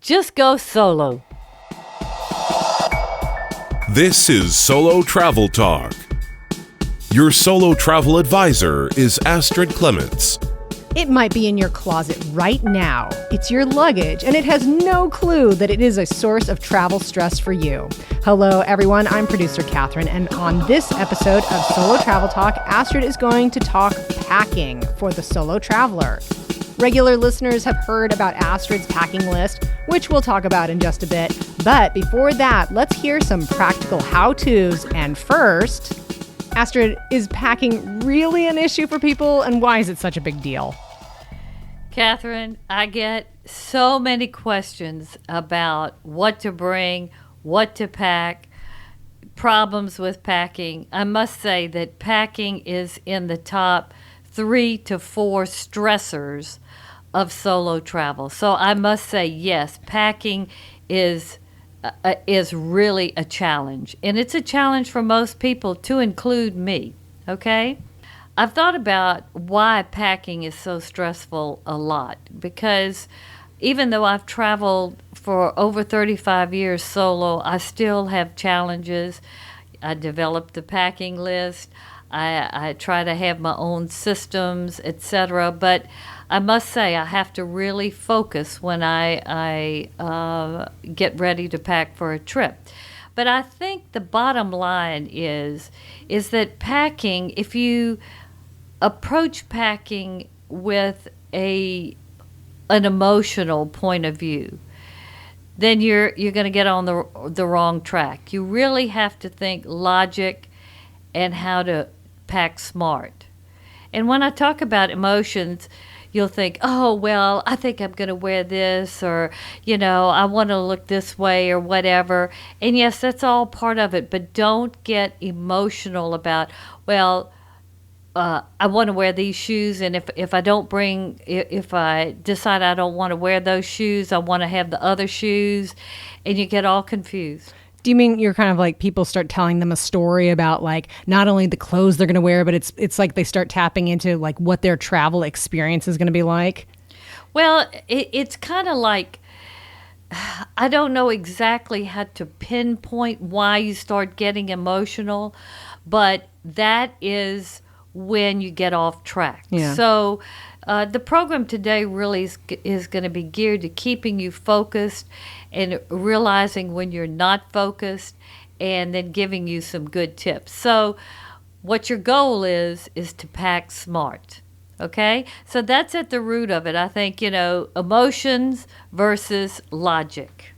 Just go solo. This is Solo Travel Talk. Your solo travel advisor is Astrid Clements. It might be in your closet right now. It's your luggage, and it has no clue that it is a source of travel stress for you. Hello, everyone. I'm producer Catherine, and on this episode of Solo Travel Talk, Astrid is going to talk packing for the solo traveler. Regular listeners have heard about Astrid's packing list, which we'll talk about in just a bit. But before that, let's hear some practical how-tos. And first, Astrid, is packing really an issue for people, and why is it such a big deal? Catherine, I get so many questions about what to bring, what to pack, problems with packing. I must say that packing is in the top 3 to 4 stressors of solo travel. So I must say, yes, packing is really a challenge. And it's a challenge for most people, to include me, okay? I've thought about why packing is so stressful a lot, because even though I've traveled for over 35 years solo, I still have challenges. I developed the packing list. I try to have my own systems, etc. But I must say I have to really focus when I get ready to pack for a trip. But I think the bottom line is that packing, if you approach packing with an emotional point of view, then you're going to get on the wrong track. You really have to think logic and how to pack smart. And when I talk about emotions, you'll think, oh, well, I think I'm going to wear this, or, I want to look this way or whatever. And yes, that's all part of it, but don't get emotional about, well, I want to wear these shoes, and if I decide I don't want to wear those shoes, I want to have the other shoes, and you get all confused. Do you mean you're kind of like people start telling them a story about like not only the clothes they're going to wear, but it's like they start tapping into like what their travel experience is going to be like? Well, it's kind of like, I don't know exactly how to pinpoint why you start getting emotional, but that is when you get off track. Yeah. So the program today really is going to be geared to keeping you focused and realizing when you're not focused, and then giving you some good tips. So what your goal is to pack smart, okay? So that's at the root of it. I think, emotions versus logic.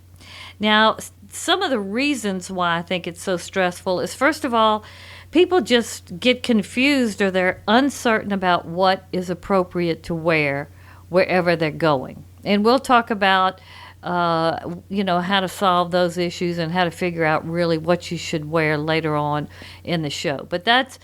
Now, some of the reasons why I think it's so stressful is, first of all, people just get confused, or they're uncertain about what is appropriate to wear wherever they're going. And we'll talk about how to solve those issues and how to figure out really what you should wear later on in the show. But that's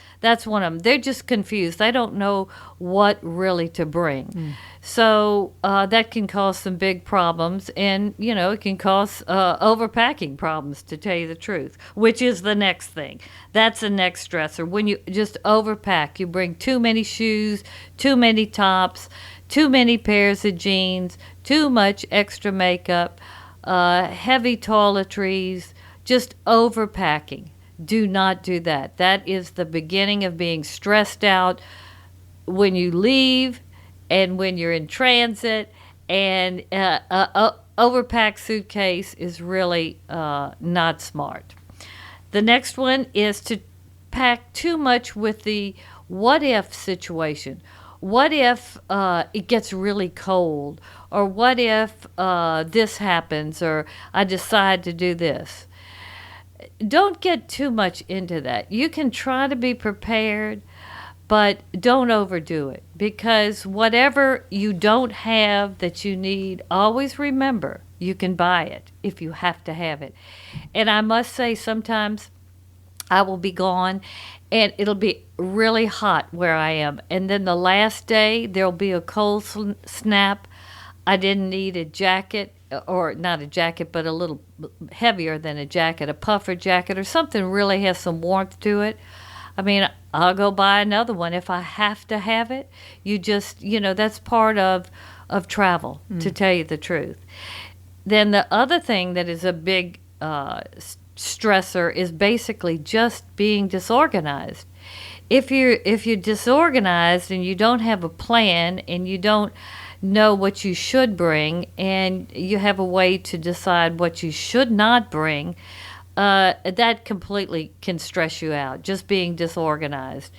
one of them. They're just confused. They don't know what really to bring. So that can cause some big problems, and, it can cause overpacking problems, to tell you the truth, which is the next thing. That's the next stressor. When you just overpack, you bring too many shoes, too many tops, too many pairs of jeans, too much extra makeup, heavy toiletries, just overpacking. Do not do that. That is the beginning of being stressed out when you leave and when you're in transit. And overpacked suitcase is really not smart. The next one is to pack too much with the what-if situation. What if it gets really cold? Or what if this happens? Or I decide to do this? Don't get too much into that. You can try to be prepared, but don't overdo it. Because whatever you don't have that you need, always remember you can buy it if you have to have it. And I must say, sometimes I will be gone, and it'll be really hot where I am. And then the last day, there'll be a cold snap. I didn't need a jacket, or not a jacket, but a little heavier than a jacket, a puffer jacket, or something really has some warmth to it. I mean, I'll go buy another one if I have to have it. You just, that's part of travel, to tell you the truth. Then the other thing that is a big stressor is basically just being disorganized. If you're disorganized and you don't have a plan and you don't know what you should bring and you have a way to decide what you should not bring, that completely can stress you out, just being disorganized.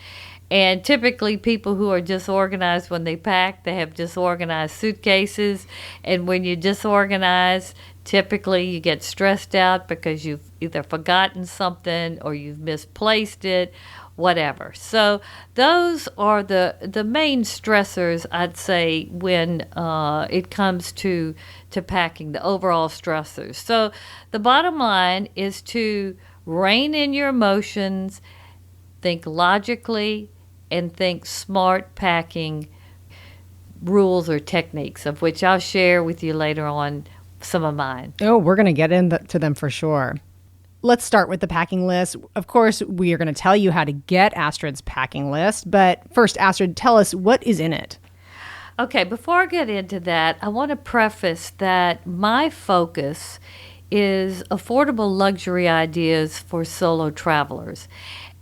And typically people who are disorganized when they pack, they have disorganized suitcases. And when you're disorganized, typically you get stressed out because you've either forgotten something or you've misplaced it, whatever. So those are the main stressors, I'd say, when it comes to packing, the overall stressors. So the bottom line is to rein in your emotions, think logically, and think smart packing rules or techniques, of which I'll share with you later on some of mine. Oh, we're going to get into them for sure. Let's start with the packing list. Of course, we are going to tell you how to get Astrid's packing list. But first, Astrid, tell us what is in it. Okay, before I get into that, I want to preface that my focus is affordable luxury ideas for solo travelers.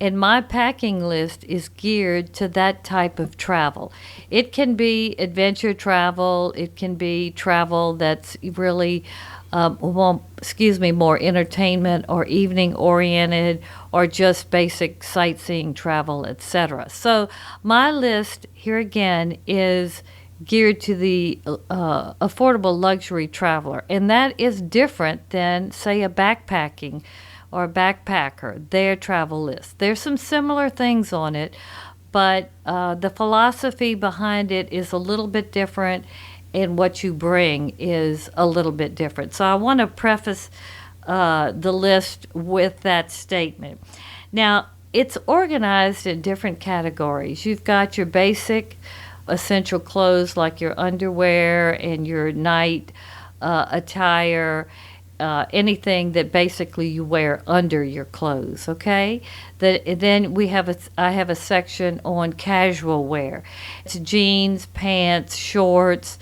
And my packing list is geared to that type of travel. It can be adventure travel. It can be travel that's really, more entertainment or evening oriented or just basic sightseeing travel, etc. So my list here again is geared to the affordable luxury traveler. And that is different than, say, a backpacking or a backpacker, their travel list. There's some similar things on it, but the philosophy behind it is a little bit different, and what you bring is a little bit different. So I want to preface the list with that statement. Now, it's organized in different categories. You've got your basic essential clothes like your underwear and your night attire, anything that basically you wear under your clothes, okay? Then I have a section on casual wear. It's jeans, pants, shorts,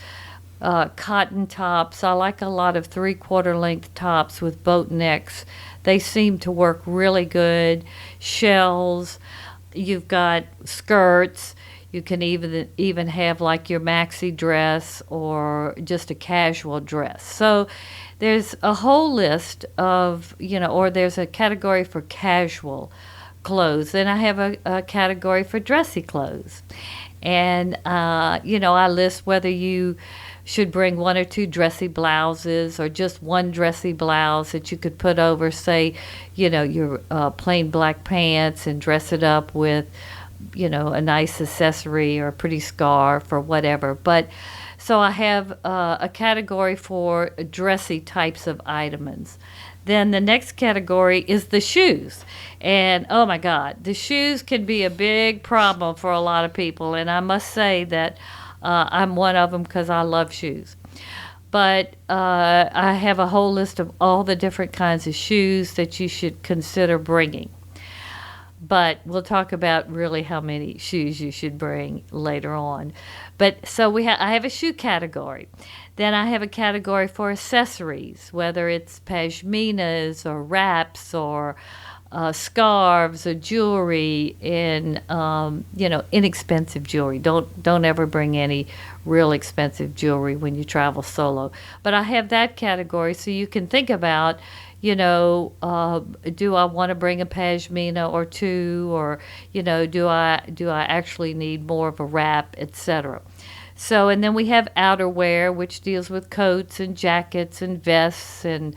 cotton tops. I like a lot of 3/4 length tops with boat necks. They seem to work really good. Shells. You've got skirts. You can even have like your maxi dress or just a casual dress. So there's a whole list of, or there's a category for casual clothes. Then I have a category for dressy clothes. And, I list whether you should bring 1 or 2 dressy blouses or just one dressy blouse that you could put over, say, your plain black pants and dress it up with, a nice accessory or a pretty scarf or whatever. But so I have a category for dressy types of items. Then the next category is the shoes. And oh my God, the shoes can be a big problem for a lot of people. And I must say that I'm one of them because I love shoes. But I have a whole list of all the different kinds of shoes that you should consider bringing. But we'll talk about really how many shoes you should bring later on. But so I have a shoe category. Then I have a category for accessories, whether it's pashminas or wraps or scarves or jewelry and inexpensive jewelry. Don't ever bring any real expensive jewelry when you travel solo. But I have that category so you can think about, do I want to bring a pashmina or 2, or do I actually need more of a wrap, etc. So, and then we have outerwear, which deals with coats and jackets and vests and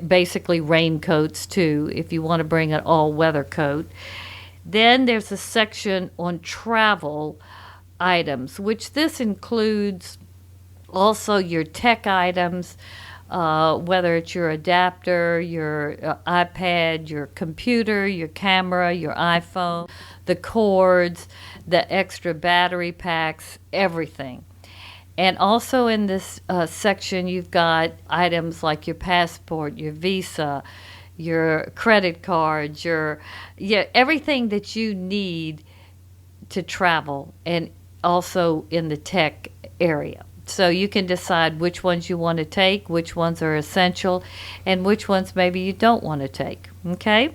basically raincoats too, if you want to bring an all-weather coat. Then there's a section on travel items, which this includes also your tech items, whether it's your adapter, your iPad, your computer, your camera, your iPhone, the cords, the extra battery packs, everything. And also in this section, you've got items like your passport, your visa, your credit cards, everything that you need to travel, and also in the tech area. So you can decide which ones you want to take, which ones are essential, and which ones maybe you don't want to take. Okay?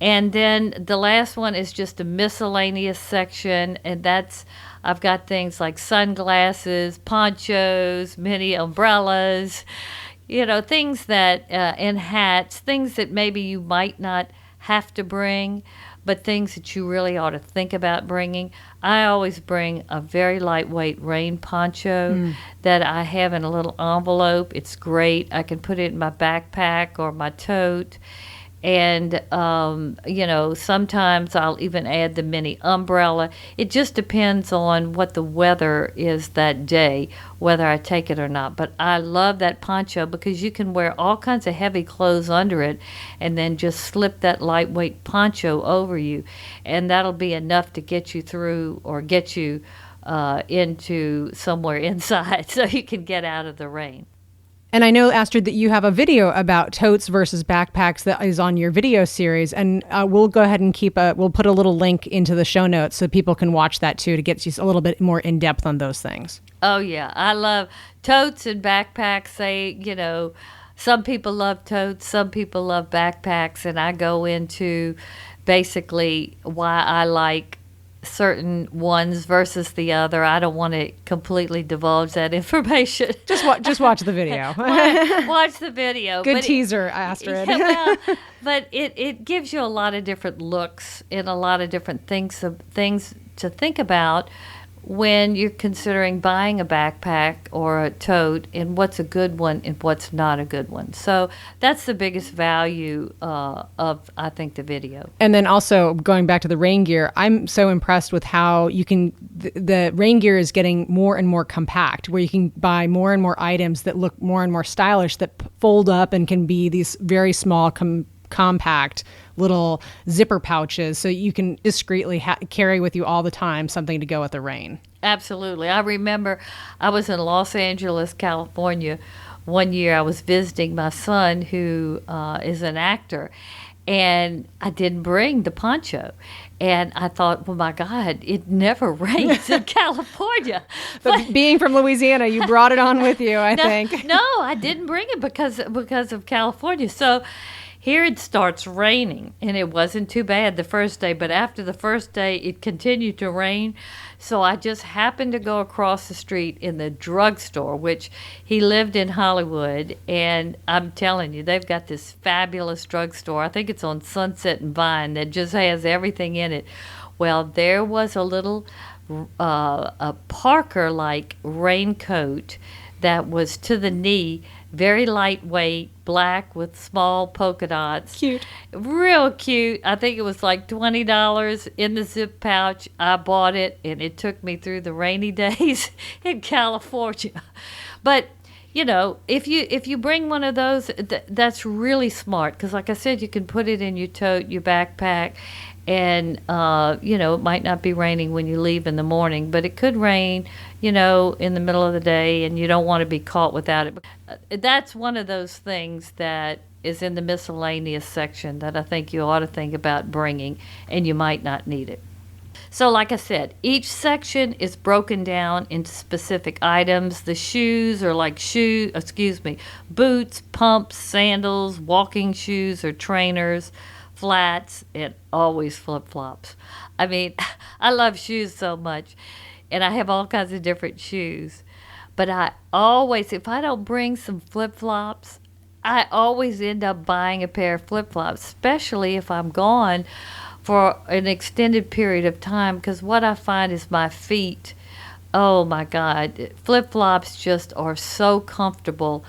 And then the last one is just a miscellaneous section, and I've got things like sunglasses, ponchos, mini umbrellas, things that, and hats, things that maybe you might not have to bring, but things that you really ought to think about bringing. I always bring a very lightweight rain poncho that I have in a little envelope. It's great. I can put it in my backpack or my tote. And, sometimes I'll even add the mini umbrella. It just depends on what the weather is that day, whether I take it or not. But I love that poncho because you can wear all kinds of heavy clothes under it and then just slip that lightweight poncho over you. And that'll be enough to get you through or get you into somewhere inside so you can get out of the rain. And I know, Astrid, that you have a video about totes versus backpacks that is on your video series. And we'll go ahead and we'll put a little link into the show notes so people can watch that too to get you a little bit more in depth on those things. Oh, yeah. I love totes and backpacks. Some people love totes, some people love backpacks. And I go into basically why I like certain ones versus the other. I don't want to completely divulge that information. Just watch the video. Watch the video. Good teaser, Astrid. But it gives you a lot of different looks and a lot of different things to think about when you're considering buying a backpack or a tote, and what's a good one and what's not a good one. So that's the biggest value of, I think, the video. And then also going back to the rain gear, I'm so impressed with how the rain gear is getting more and more compact, where you can buy more and more items that look more and more stylish that fold up and can be these very small compact little zipper pouches, so you can discreetly carry with you all the time something to go with the rain. Absolutely. I remember I was in Los Angeles, California. One year I was visiting my son, who is an actor, and I didn't bring the poncho. And I thought, well, my God, it never rains in California. But being from Louisiana, you brought it on with you, I think. No, I didn't bring it because of California. So here it starts raining, and it wasn't too bad the first day, but after the first day, it continued to rain. So I just happened to go across the street in the drugstore, which he lived in Hollywood, and I'm telling you, they've got this fabulous drugstore. I think it's on Sunset and Vine that just has everything in it. Well, there was a little a Parker-like raincoat that was to the knee, very lightweight, black with small polka dots. Cute. Real cute. I think it was like $20 in the zip pouch. I bought it, and it took me through the rainy days in California. But, if you bring one of those, that's really smart, because like I said, you can put it in your tote, your backpack, and, it might not be raining when you leave in the morning, but it could rain, in the middle of the day, and you don't want to be caught without it. That's one of those things that is in the miscellaneous section that I think you ought to think about bringing, and you might not need it. So like I said, each section is broken down into specific items. The shoes are like boots, pumps, sandals, walking shoes or trainers, flats, and always flip-flops. I mean, I love shoes so much, and I have all kinds of different shoes. But I always, if I don't bring some flip-flops, I always end up buying a pair of flip-flops, especially if I'm gone for an extended period of time, because what I find is my feet, oh my God, flip-flops just are so comfortable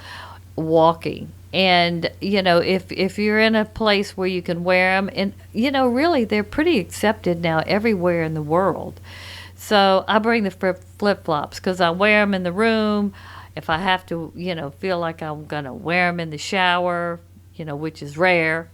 walking. And, if you're in a place where you can wear them, and, really they're pretty accepted now everywhere in the world. So I bring the flip-flops because I wear them in the room. If I have to, feel like I'm going to wear them in the shower, which is rare,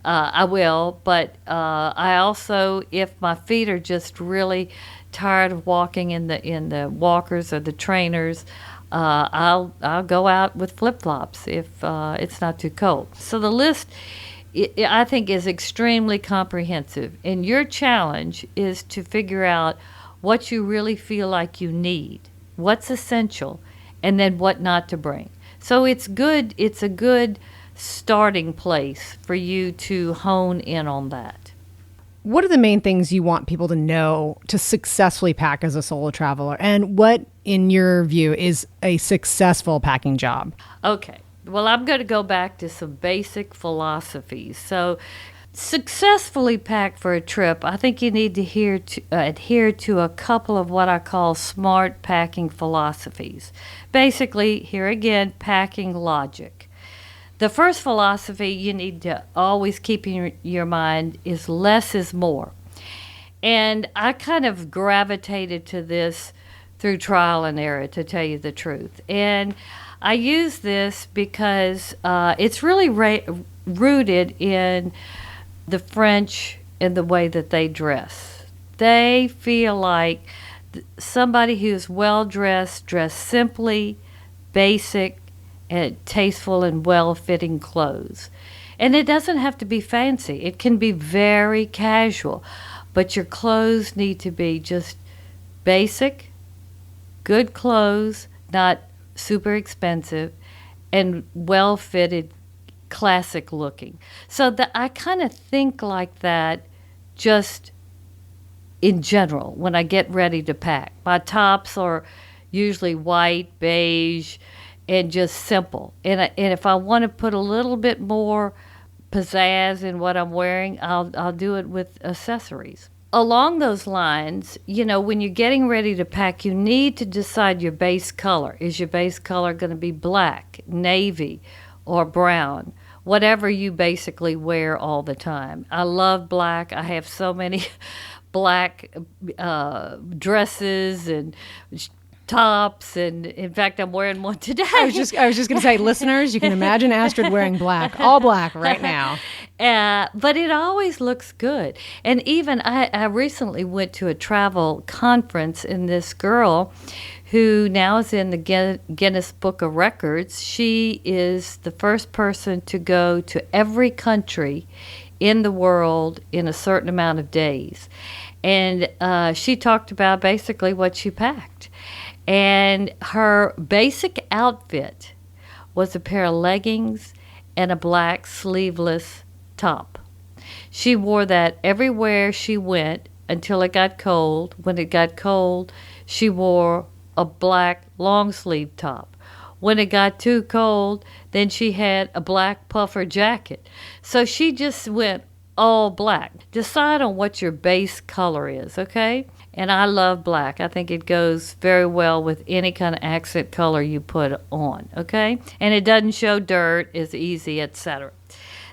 I will. But I also, if my feet are just really tired of walking in the walkers or the trainers, I'll go out with flip-flops if it's not too cold. So the list, I think, is extremely comprehensive. And your challenge is to figure out what you really feel like you need, what's essential, and then what not to bring. So it's good. It's a good starting place for you to hone in on that. What are the main things you want people to know to successfully pack as a solo traveler? And what, in your view, is a successful packing job? Okay. Well, I'm going to go back to some basic philosophies. So, successfully pack for a trip, I think you need to adhere to a couple of what I call smart packing philosophies. Basically, here again, packing logic. The first philosophy you need to always keep in your mind is less is more. And I kind of gravitated to this through trial and error, to tell you the truth. And I use this because it's really rooted in the French and the way that they dress. They feel like somebody who's well-dressed, dressed simply, basic, and tasteful and well-fitting clothes. And it doesn't have to be fancy. It can be very casual. But your clothes need to be just basic, good clothes, not super expensive, and well-fitted, classic looking. So that I kind of think like that just in general when I get ready to pack. My tops are usually white, beige, and just simple. And if I want to put a little bit more pizzazz in what I'm wearing, I'll do it with accessories. Along those lines, when you're getting ready to pack, you need to decide your base color. Is your base color going to be black, navy, or brown? Whatever you basically wear all the time. I love black. I have so many black dresses and tops, and in fact, I'm wearing one today. I was just going to say, listeners, you can imagine Astrid wearing black, all black right now. But it always looks good. And even I recently went to a travel conference, and this girl who now is in the Guinness Book of Records, she is the first person to go to every country in the world in a certain amount of days. And she talked about basically what she packed. And her basic outfit was a pair of leggings and a black sleeveless top. She wore that everywhere she went until it got cold. When it got cold, she wore a black long sleeve top. When it got too cold, then she had a black puffer jacket. So she just went all black. Decide on what your base color is, okay? And I love black. I think it goes very well with any kind of accent color you put on, okay? And it doesn't show dirt, is easy, etc.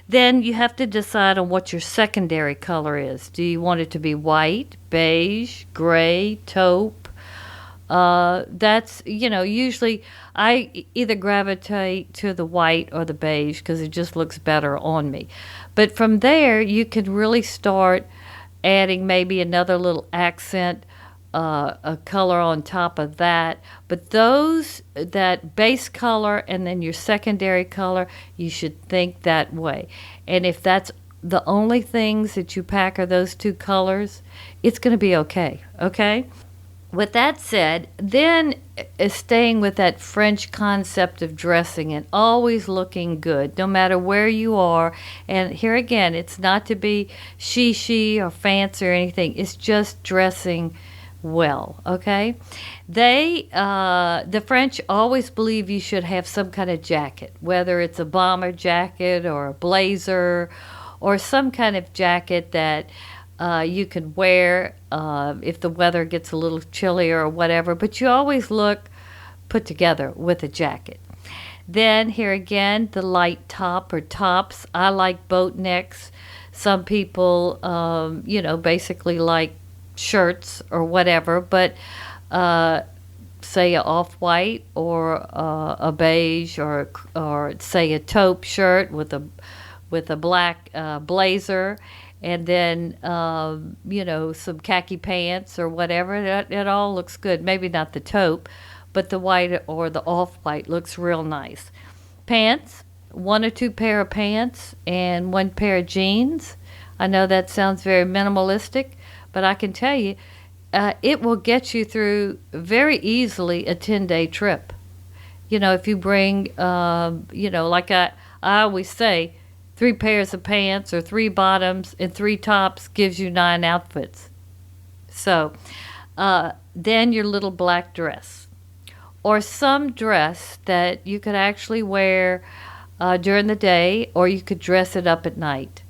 Then you have to decide on what your secondary color is. Do you want it to be white, beige, gray, taupe? That's, usually I either gravitate to the white or the beige because it just looks better on me. But from there, you can really start adding maybe another little accent, a color on top of that. But that base color and then your secondary color, you should think that way. And if that's the only things that you pack are those two colors, it's going to be okay, okay? With that said, then staying with that French concept of dressing and always looking good, no matter where you are. And here again, it's not to be she or fancy or anything. It's just dressing well, okay? The French always believe you should have some kind of jacket, whether it's a bomber jacket or a blazer or some kind of jacket that you can wear if the weather gets a little chillier or whatever, but you always look put together with a jacket. Then here again, the light top or tops. I like boat necks. Some people, basically like shirts or whatever, but say a off-white or a beige or say a taupe shirt with a black blazer. And then, some khaki pants or whatever. It all looks good. Maybe not the taupe, but the white or the off-white looks real nice. Pants, 1 or 2 pair of pants and 1 pair of jeans. I know that sounds very minimalistic, but I can tell you, it will get you through very easily a 10-day trip. If you bring, like I always say, 3 pairs of pants or 3 bottoms and 3 tops gives you 9 outfits. So then your little black dress, or some dress that you could actually wear during the day, or you could dress it up at night.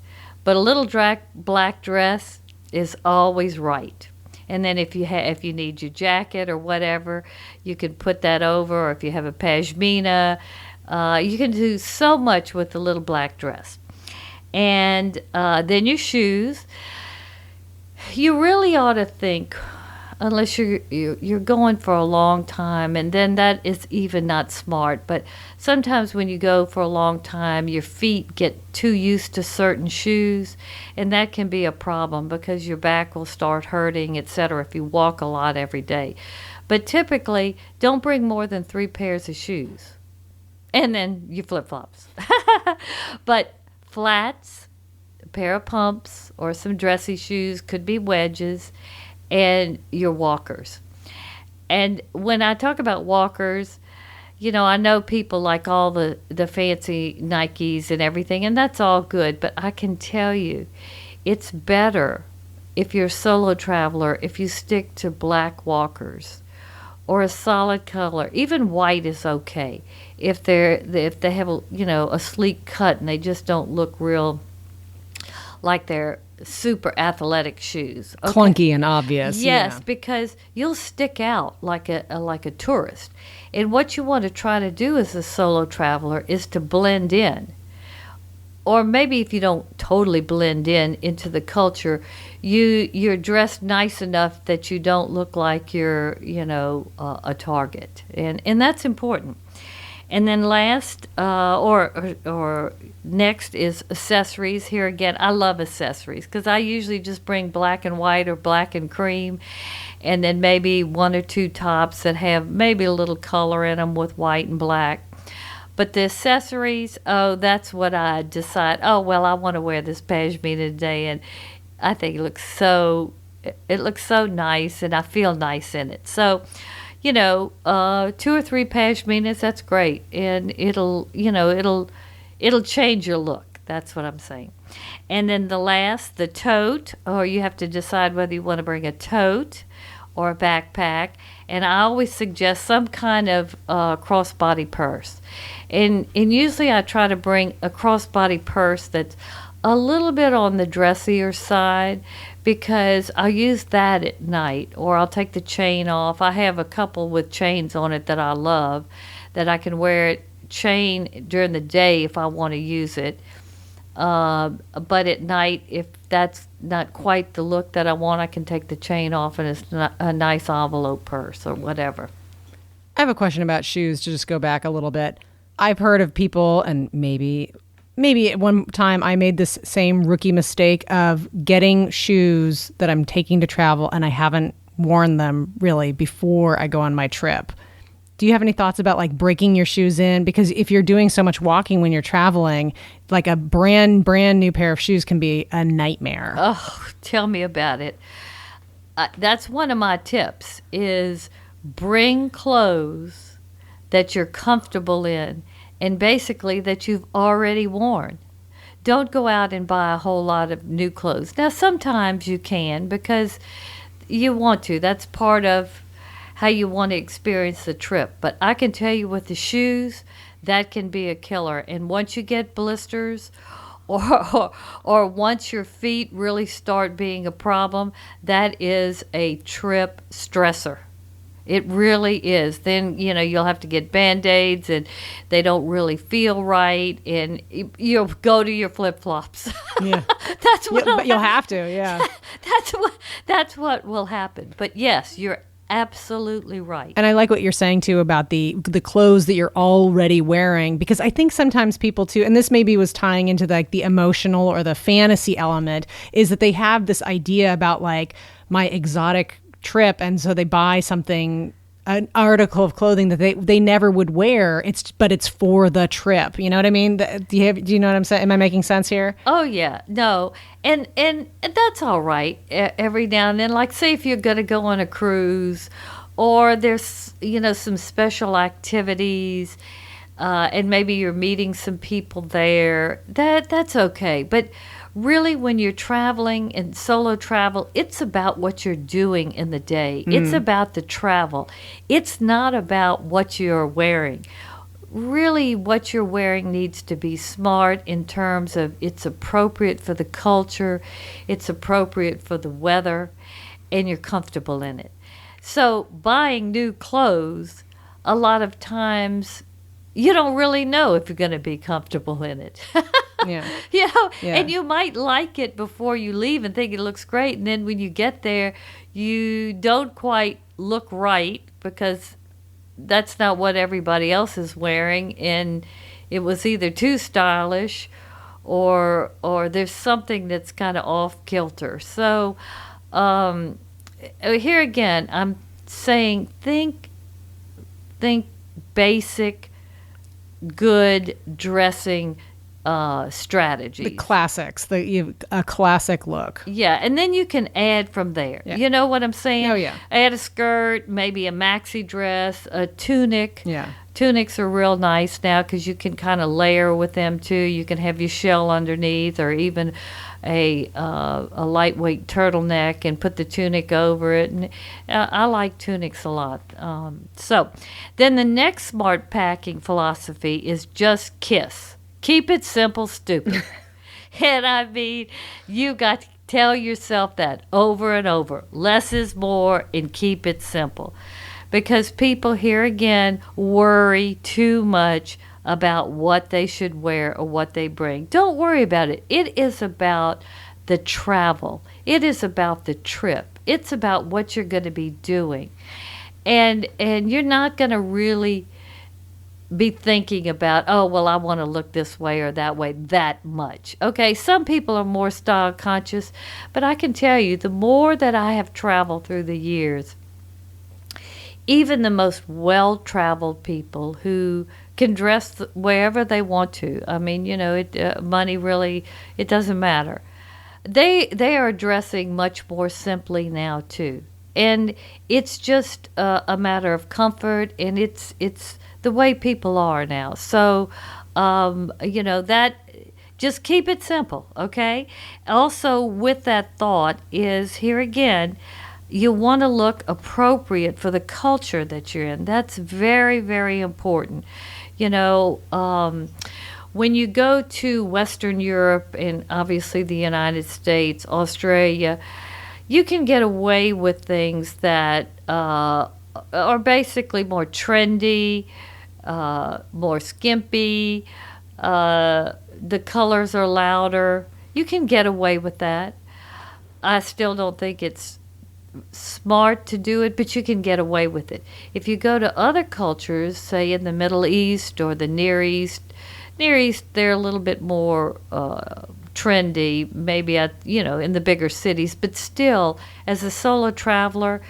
But a little black dress is always right. And then if you need your jacket or whatever, you can put that over. Or if you have a pashmina, you can do so much with the little black dress. And then your shoes. You really ought to think, unless you're going for a long time, and then that is even not smart. But sometimes when you go for a long time, your feet get too used to certain shoes, and that can be a problem because your back will start hurting, etc., if you walk a lot every day. But typically, don't bring more than 3 pairs of shoes, and then your flip-flops. But flats, a pair of pumps, or some dressy shoes, could be wedges, and your walkers. And when I talk about walkers, I know people like all the fancy Nikes and everything, and that's all good, but I can tell you, it's better if you're a solo traveler if you stick to black walkers or a solid color. Even white is okay if they have a sleek cut and they just don't look real like they're super athletic shoes. Okay. Clunky and obvious. Yes, because you'll stick out like a tourist. And what you want to try to do as a solo traveler is to blend in. Or maybe if you don't totally blend into the culture, you're dressed nice enough that you don't look like you're, a target. And that's important. And then last, or next is accessories. Here again, I love accessories because I usually just bring black and white or black and cream, and then maybe 1 or 2 tops that have maybe a little color in them with white and black. But the accessories, that's what I decide. Oh, well, I want to wear this pashmina today, and I think it looks so nice, and I feel nice in it. So, 2 or 3 pashminas, that's great. And it'll change your look. That's what I'm saying. And then the tote, or you have to decide whether you want to bring a tote or a backpack. And I always suggest some kind of crossbody purse. And usually I try to bring a crossbody purse that's a little bit on the dressier side, because I'll use that at night, or I'll take the chain off. I have a couple with chains on it that I love, that I can wear chain during the day if I want to use it. But at night, if that's not quite the look that I want, I can take the chain off and it's a nice envelope purse or whatever. I have a question about shoes, to just go back a little bit. I've heard of people, and maybe at one time I made this same rookie mistake of getting shoes that I'm taking to travel and I haven't worn them really before I go on my trip. Do you have any thoughts about like breaking your shoes in? Because if you're doing so much walking when you're traveling, like a brand new pair of shoes can be a nightmare. Oh, tell me about it. That's one of my tips, is bring clothes that you're comfortable in, and basically that you've already worn. Don't go out and buy a whole lot of new clothes. Now, sometimes you can because you want to. That's part of how you want to experience the trip. But I can tell you with the shoes, that can be a killer. And once you get blisters or once your feet really start being a problem, that is a trip stressor. It really is. Then, you'll have to get Band-Aids, and they don't really feel right, and you'll go to your flip-flops. Yeah. But you'll have to, yeah. That's what will happen. But yes, you're absolutely right. And I like what you're saying too about the clothes that you're already wearing, because I think sometimes people too, and this maybe was tying into like the emotional or the fantasy element, is that they have this idea about like my exotic trip, and so they buy something, an article of clothing that they never would wear. But it's for the trip. You know what I mean? Do you know what I'm saying? Am I making sense here? Oh yeah, no, and that's all right. Every now and then, like say if you're going to go on a cruise, or there's, some special activities, and maybe you're meeting some people there. That's okay. But really, when you're traveling and solo travel, it's about what you're doing in the day. It's about the travel. It's not about what you're wearing. Really, what you're wearing needs to be smart in terms of it's appropriate for the culture, it's appropriate for the weather, and you're comfortable in it. So buying new clothes, a lot of times you don't really know if you're going to be comfortable in it. Yeah. And you might like it before you leave and think it looks great. And then when you get there, you don't quite look right because that's not what everybody else is wearing. And it was either too stylish or there's something that's kind of off kilter. So here again, I'm saying think basic, good dressing strategies. The classics, a classic look. Yeah, and then you can add from there. Yeah. You know what I'm saying? Oh, yeah. Add a skirt, maybe a maxi dress, a tunic. Yeah. Tunics are real nice now because you can kind of layer with them too. You can have your shell underneath, or even a lightweight turtleneck and put the tunic over it. And I like tunics a lot. So then the next smart packing philosophy is just kiss. Keep it simple, stupid. And I mean, you got to tell yourself that over and over. Less is more, and keep it simple. Because people here again worry too much about what they should wear or what they bring. Don't worry about it. It is about the travel. It is about the trip. It's about what you're going to be doing. And you're not going to really be thinking about, oh, well, I want to look this way or that way that much. Okay, some people are more style conscious, but I can tell you, the more that I have traveled through the years, even the most well-traveled people who can dress wherever they want to. I mean, money really, it doesn't matter. They are dressing much more simply now too, and it's just a matter of comfort, and it's the way people are now. So, that just keep it simple, okay? Also, with that thought is here again. You want to look appropriate for the culture that you're in. That's very, very important. When you go to Western Europe and obviously the United States, Australia, you can get away with things that are basically more trendy, more skimpy. The colors are louder. You can get away with that. I still don't think it's smart to do it, but you can get away with it. If you go to other cultures, say in the Middle East or the Near East, they're a little bit more trendy, maybe in the bigger cities, but still, as a solo traveler,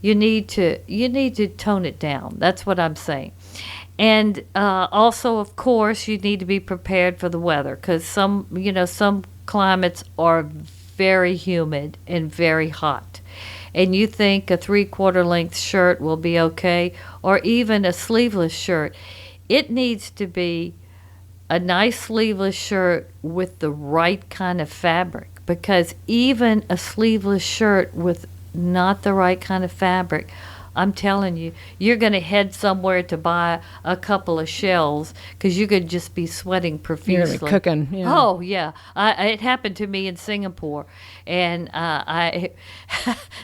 you need to tone it down. That's what I'm saying. And also, of course, you need to be prepared for the weather, because some climates are very humid and very hot. And you think a 3/4 length shirt will be okay, or even a sleeveless shirt. It needs to be a nice sleeveless shirt with the right kind of fabric, because even a sleeveless shirt with not the right kind of fabric, I'm telling you, you're going to head somewhere to buy a couple of shells because you could just be sweating profusely. You're cooking. Yeah. Oh, yeah. It happened to me in Singapore. And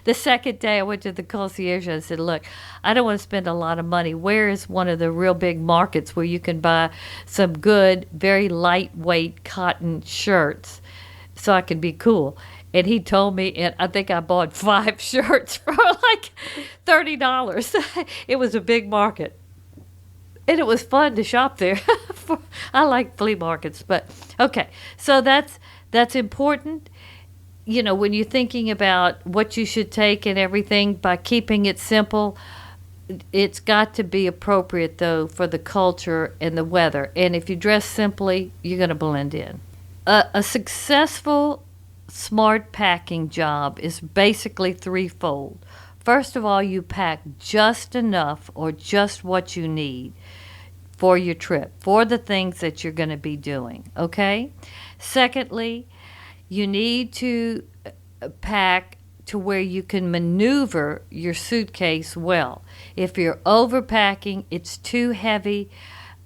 the second day I went to the concierge, I said, look, I don't want to spend a lot of money. Where is one of the real big markets where you can buy some good, very lightweight cotton shirts so I can be cool? And he told me, and I think I bought 5 shirts for like $30. It was a big market. And it was fun to shop there. I like flea markets, but okay. So that's important. When you're thinking about what you should take and everything, by keeping it simple, it's got to be appropriate, though, for the culture and the weather. And if you dress simply, you're going to blend in. A successful smart packing job is basically threefold. First of all, you pack just enough or just what you need for your trip, for the things that you're going to be doing, okay? Secondly, you need to pack to where you can maneuver your suitcase well. If you're overpacking, it's too heavy,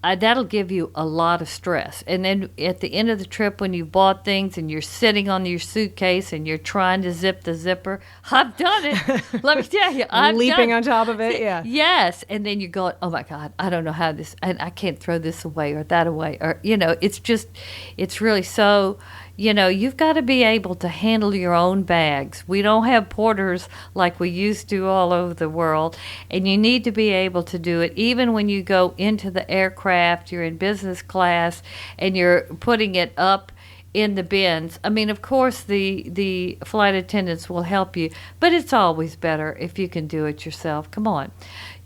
that'll give you a lot of stress. And then at the end of the trip, when you bought things and you're sitting on your suitcase and you're trying to zip the zipper, I've done it. Let me tell you, I've leaping done on top of it. Yeah. Yes, and then you're going, oh my God, I don't know how this, and I can't throw this away or that away, or it's really so. You've got to be able to handle your own bags. We don't have porters like we used to all over the world, and you need to be able to do it even when you go into the aircraft, you're in business class, and you're putting it up in the bins. I mean, of course, the flight attendants will help you, but it's always better if you can do it yourself. Come on.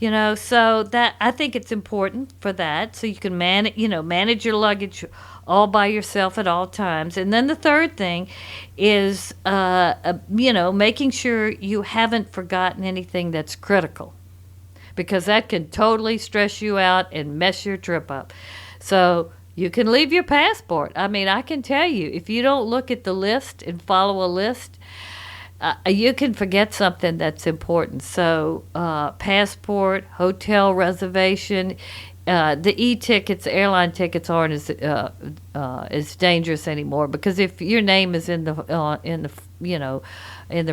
So that I think it's important for that, so you can manage your luggage all by yourself at all times. And then the third thing is, making sure you haven't forgotten anything that's critical, because that can totally stress you out and mess your trip up. So you can leave your passport. I mean, I can tell you, if you don't look at the list and follow a list, you can forget something that's important. So passport, hotel reservation, the e-tickets, airline tickets aren't as dangerous anymore, because if your name is in the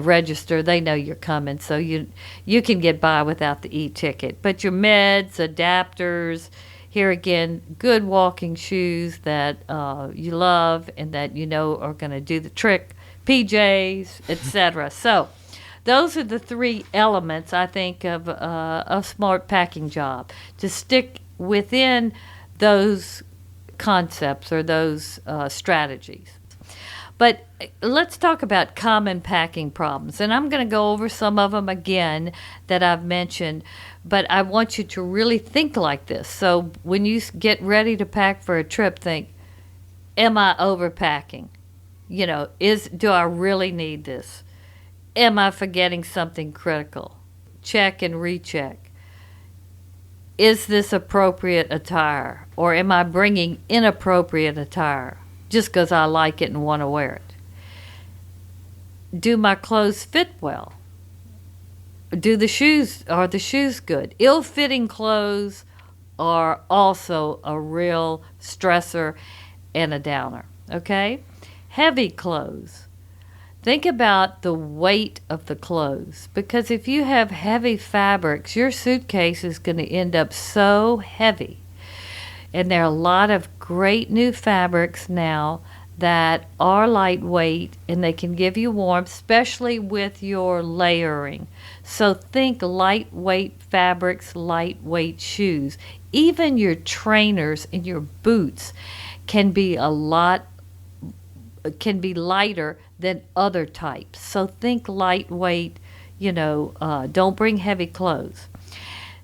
register, they know you're coming, so you can get by without the e-ticket. But your meds, adapters, here again, good walking shoes that you love and that are going to do the trick, PJs, etc. So those are the three elements, I think, of a smart packing job, to stick within those concepts or those strategies. But let's talk about common packing problems. And I'm going to go over some of them again that I've mentioned, but I want you to really think like this. So when you get ready to pack for a trip, think, am I overpacking? Do I really need this? Am I forgetting something critical? Check and recheck. Is this appropriate attire? Or am I bringing inappropriate attire just because I like it and want to wear it? Do my clothes fit well? Are the shoes good? Ill-fitting clothes are also a real stressor and a downer, okay? Heavy clothes. Think about the weight of the clothes, because if you have heavy fabrics, your suitcase is going to end up so heavy. And there are a lot of great new fabrics now that are lightweight, and they can give you warmth, especially with your layering. So think lightweight fabrics, lightweight shoes. Even your trainers and your boots can be lighter than other types. So think lightweight, don't bring heavy clothes.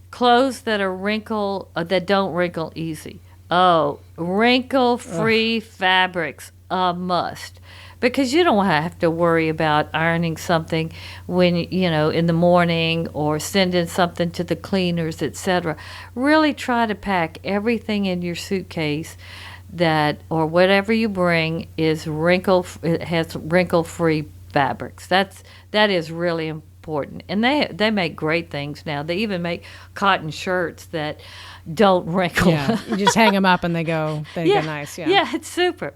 Clothes that that don't wrinkle easy. Oh, wrinkle-free fabrics, a must. Because you don't have to worry about ironing something when, in the morning, or sending something to the cleaners, etc. Really try to pack everything in your suitcase or whatever you bring it has wrinkle-free fabrics. That is really important. And they make great things now. They even make cotton shirts that don't wrinkle. Yeah, you just hang them up and they go nice. Yeah, it's super.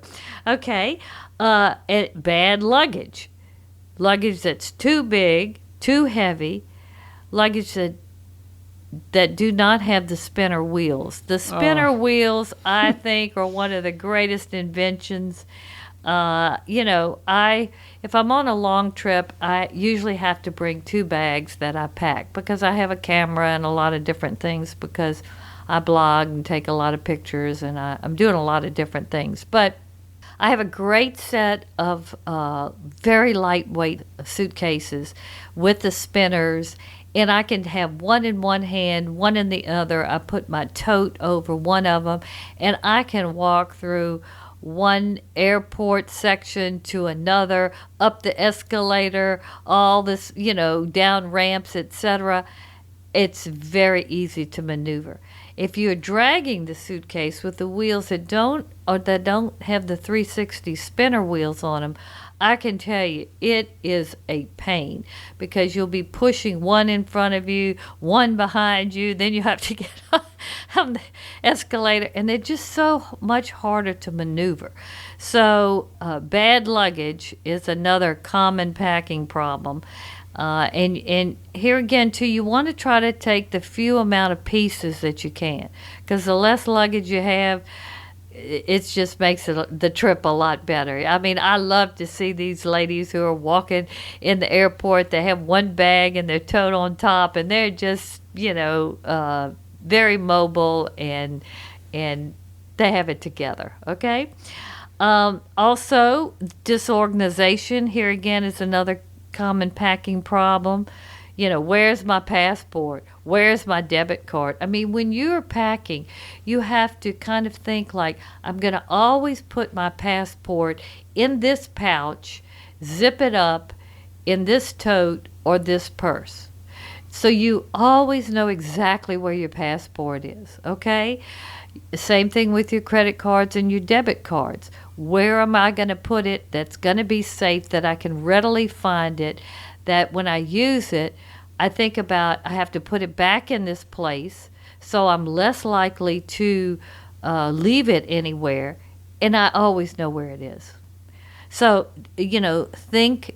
Okay, bad luggage. Luggage that's too big, too heavy, luggage that do not have the spinner wheels. The spinner wheels, I think, are one of the greatest inventions. If I'm on a long trip, I usually have to bring 2 bags that I pack, because I have a camera and a lot of different things, because I blog and take a lot of pictures, and I'm doing a lot of different things. But I have a great set of very lightweight suitcases with the spinners, and I can have one in one hand, one in the other. I put my tote over one of them, and I can walk through one airport section to another, up the escalator, all this, down ramps, etc. It's very easy to maneuver. If you're dragging the suitcase with the wheels that don't have the 360 spinner wheels on them, I can tell you it is a pain, because you'll be pushing one in front of you, one behind you, then you have to get on the escalator, and they're just so much harder to maneuver. So bad luggage is another common packing problem. And here again, too, you want to try to take the few amount of pieces that you can, because the less luggage you have, it just makes the trip a lot better. I mean, I love to see these ladies who are walking in the airport. They have one bag and their tote on top, and they're just, very mobile, and they have it together, okay? Also, disorganization, here again, is another common packing problem. Where's my passport? Where's my debit card? I mean, when you're packing, you have to kind of think like, I'm going to always put my passport in this pouch, zip it up in this tote or this purse. So you always know exactly where your passport is, okay? Same thing with your credit cards and your debit cards. Where am I going to put it that's going to be safe, that I can readily find it, that when I use it, I think about, I have to put it back in this place, so I'm less likely to leave it anywhere, and I always know where it is. So, think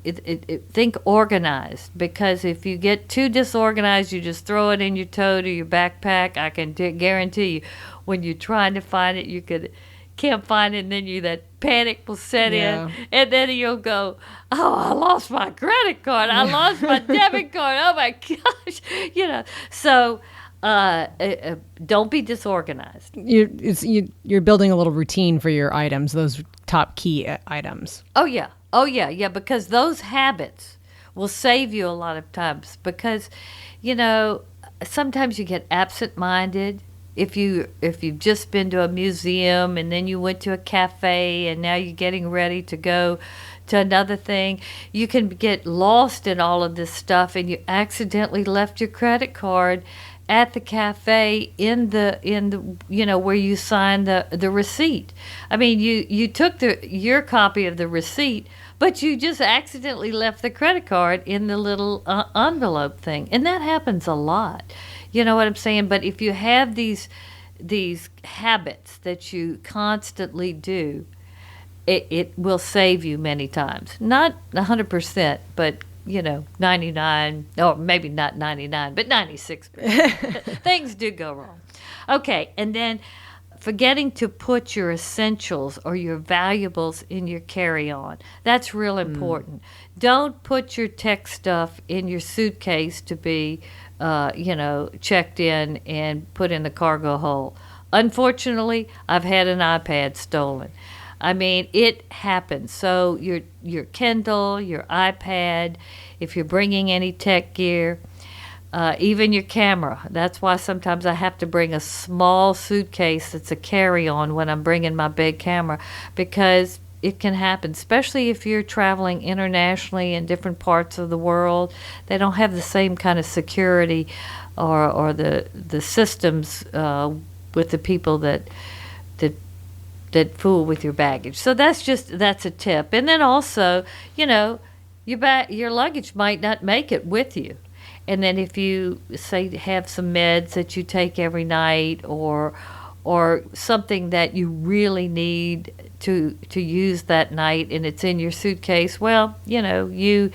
organized, because if you get too disorganized, you just throw it in your tote or your backpack, I can guarantee you, when you're trying to find it, can't find it, and then that panic will set in, and then you'll go, oh, I lost my credit card, I lost my debit card, oh my gosh, So don't be disorganized. You're building a little routine for your items, those top key items. Oh yeah, because those habits will save you a lot of times, because sometimes you get absent-minded. If you've just been to a museum and then you went to a cafe and now you're getting ready to go to another thing, you can get lost in all of this stuff, and you accidentally left your credit card at the cafe in the where you signed the receipt. I mean, you took your copy of the receipt, but you just accidentally left the credit card in the little envelope thing, and that happens a lot. You know what I'm saying? But if you have these habits that you constantly do, it will save you many times. Not 100%, but 99, or maybe not 99, but 96%. Things do go wrong. Okay, and then forgetting to put your essentials or your valuables in your carry-on. That's real important. Don't put your tech stuff in your suitcase to be checked in and put in the cargo hold. Unfortunately, I've had an iPad stolen. I mean, it happens. So your Kindle, your iPad, if you're bringing any tech gear, even your camera. That's why sometimes I have to bring a small suitcase that's a carry-on when I'm bringing my big camera, because it can happen, especially if you're traveling internationally in different parts of the world. They don't have the same kind of security or the systems with the people that fool with your baggage. So that's a tip. And then also, your luggage might not make it with you. And then if you say have some meds that you take every night, or something that you really need to use that night, and it's in your suitcase, well, you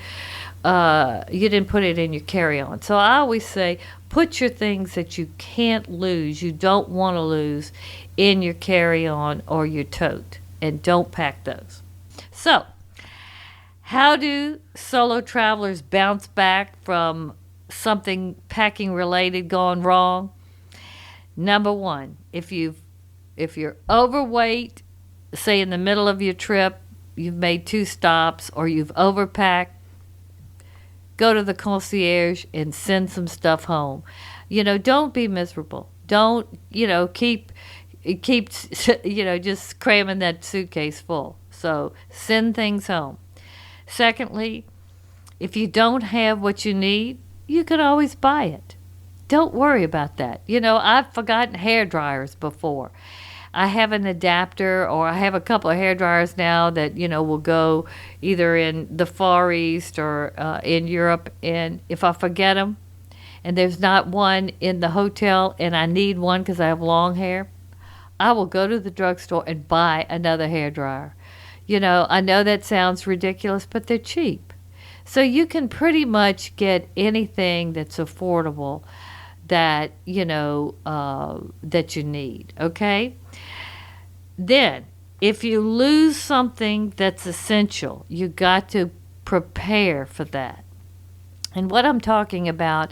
didn't put it in your carry-on. So I always say, put your things that you can't lose, you don't want to lose, in your carry-on or your tote, and don't pack those. So, how do solo travelers bounce back from something packing related gone wrong? Number one, if you're overweight, say in the middle of your trip, you've made 2 stops, or you've overpacked, go to the concierge and send some stuff home. Don't be miserable. Don't, keep it keeps, just cramming that suitcase full. So send things home. Secondly, if you don't have what you need, you can always buy it. Don't worry about that. I've forgotten hair dryers before. I have an adapter, or I have a couple of hair dryers now that, will go either in the Far East or in Europe. And if I forget them and there's not one in the hotel and I need one because I have long hair, I will go to the drugstore and buy another hair dryer. I know that sounds ridiculous, but they're cheap. So you can pretty much get anything that's affordable that, that you need, okay? Then, if you lose something that's essential, you got to prepare for that. And what I'm talking about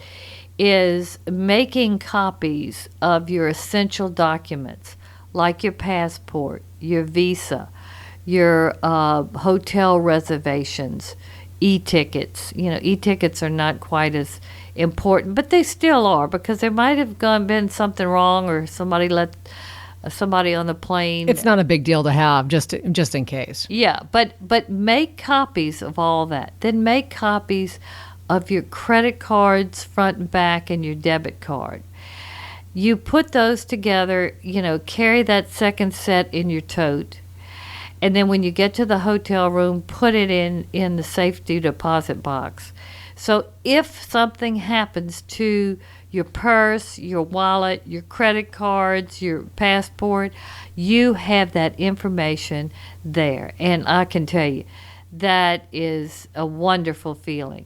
is making copies of your essential documents, like your passport, your visa, your hotel reservations, e-tickets. E-tickets are not quite as important, but they still are, because there might have been something wrong, or somebody let somebody on the plane. It's not a big deal to have, just in case. Yeah, but make copies of all that. Then make copies of your credit cards front and back and your debit card. You put those together, carry that second set in your tote. And then when you get to the hotel room, put it in the safety deposit box. So if something happens to your purse, your wallet, your credit cards, your passport, you have that information there. And I can tell you, that is a wonderful feeling.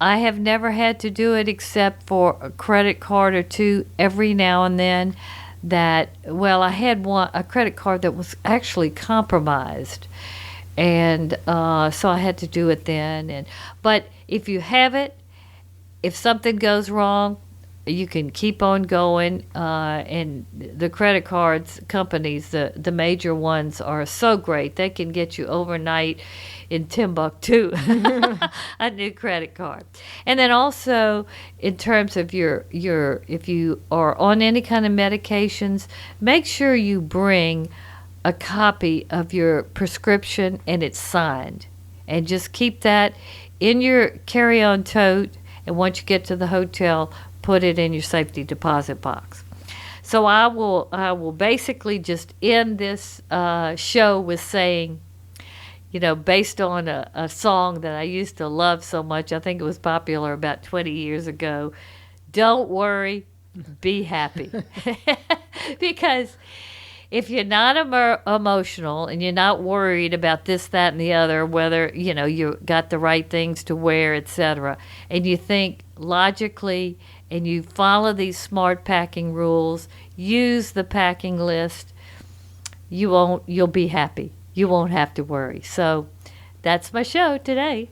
I have never had to do it except for a credit card or two every now and then. I had a credit card that was actually compromised, and so I had to do it then. But if you have it, if something goes wrong, you can keep on going. And the credit cards companies, the major ones, are so great. They can get you overnight in Timbuktu a new credit card. And then also, in terms of your if you are on any kind of medications, make sure you bring a copy of your prescription and it's signed, and just keep that in your carry-on tote. And once you get to the hotel, put it in your safety deposit box. So I will basically just end this show with saying, based on a song that I used to love so much, I think it was popular about 20 years ago, don't worry, be happy. Because if you're not emotional and you're not worried about this, that, and the other, whether, you got the right things to wear, etc., and you think logically and you follow these smart packing rules, use the packing list, you'll be happy. You won't have to worry. So that's my show today.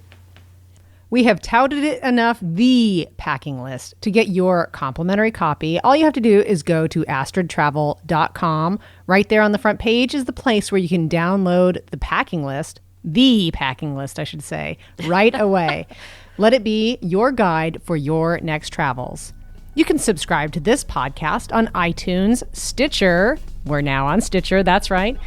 We have touted it enough, the packing list. To get your complimentary copy, all you have to do is go to astridtravel.com. Right there on the front page is the place where you can download the packing list, I should say, right away. Let it be your guide for your next travels. You can subscribe to this podcast on iTunes, Stitcher. We're now on Stitcher, that's right.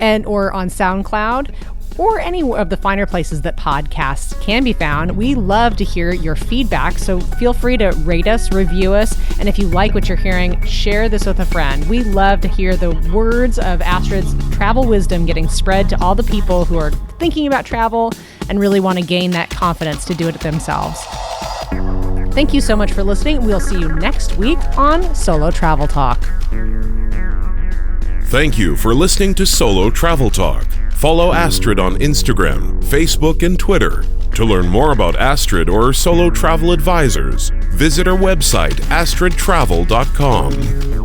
Or on SoundCloud, or any of the finer places that podcasts can be found. We love to hear your feedback, so feel free to rate us, review us, and if you like what you're hearing, share this with a friend. We love to hear the words of Astrid's travel wisdom getting spread to all the people who are thinking about travel and really want to gain that confidence to do it themselves. Thank you so much for listening. We'll see you next week on Solo Travel Talk. Thank you for listening to Solo Travel Talk. Follow Astrid on Instagram, Facebook, and Twitter. To learn more about Astrid or Solo Travel Advisors, visit our website, astridtravel.com.